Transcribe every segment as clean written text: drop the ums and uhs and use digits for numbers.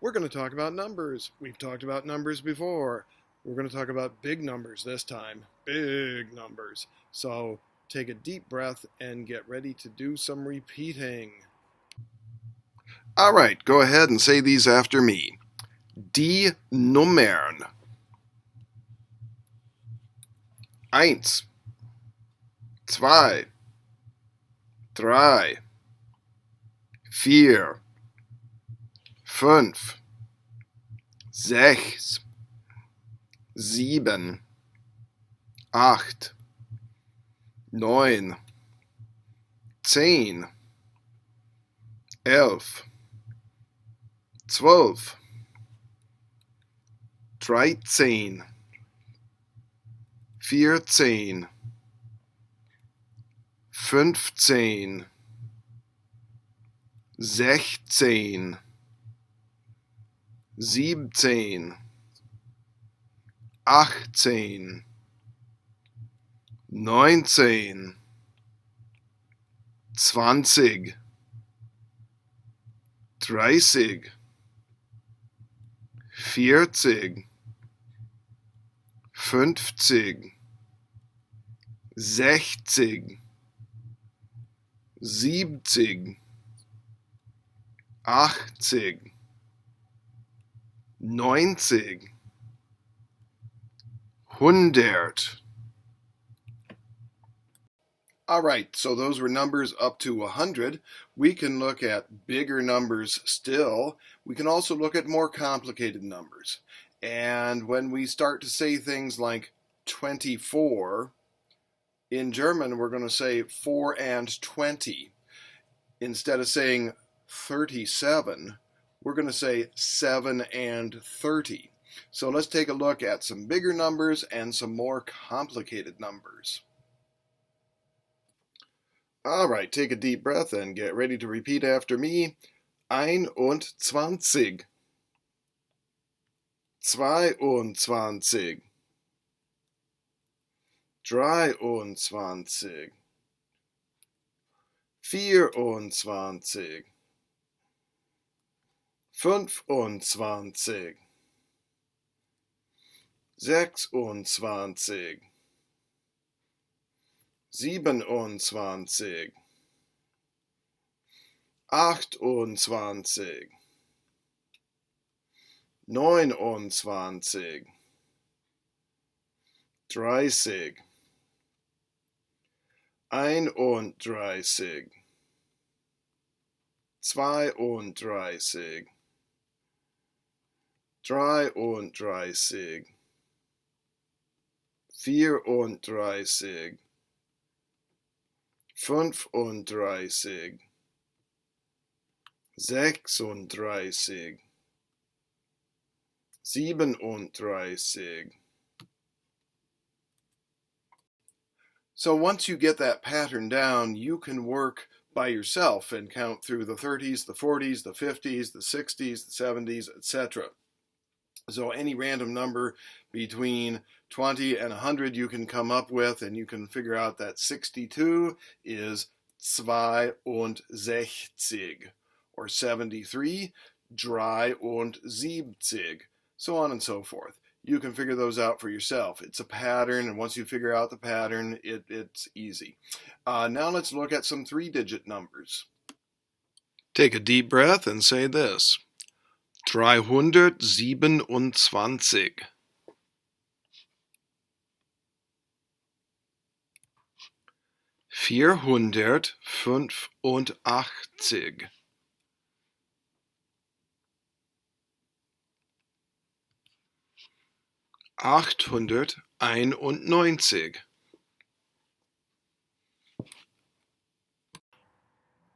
We're going to talk about numbers. We've talked about numbers before. We're going to talk about big numbers this time. Big numbers. So take a deep breath and get ready to do some repeating. All right, go ahead and say these after me. Die Nummern. 1, 2, 3, 4, 5, 6, 7, 8, 9, 10, 11, 12, 13, 14, 15, 16, 17, 18, 19, 20, 30, 40, 50, 60, 70, 80, 90, 100. All right, so those were numbers up to 100. We can look at bigger numbers still. We can also look at more complicated numbers. And when we start to say things like 24, in German we're going to say 4 and 20. Instead of saying 37, we're going to say 7 and 30. So let's take a look at some bigger numbers and some more complicated numbers. All right, take a deep breath and get ready to repeat after me. 21, 22, 23, 24, 25, 26, 27, 28, 29, 30, 31, 32, 33, 34, 35, 36, 37. So once you get that pattern down, you can work by yourself and count through the 30s, the 40s, the 50s, the 60s, the 70s, etc. So any random number between 20 and 100 you can come up with, and you can figure out that 62 is 62, or 73, 73, so on and so forth. You can figure those out for yourself. It's a pattern, and once you figure out the pattern, it's easy. Now let's look at some 3-digit numbers. Take a deep breath and say this. 327, 485, 891.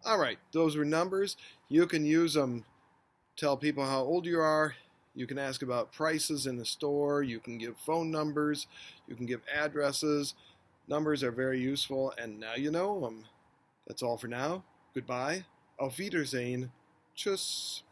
All right, those were numbers. You can use them, tell people how old you are. You can ask about prices in the store. You can give phone numbers. You can give addresses. Numbers are very useful, and now you know them. That's all for now. Goodbye. Auf Wiedersehen. Tschüss.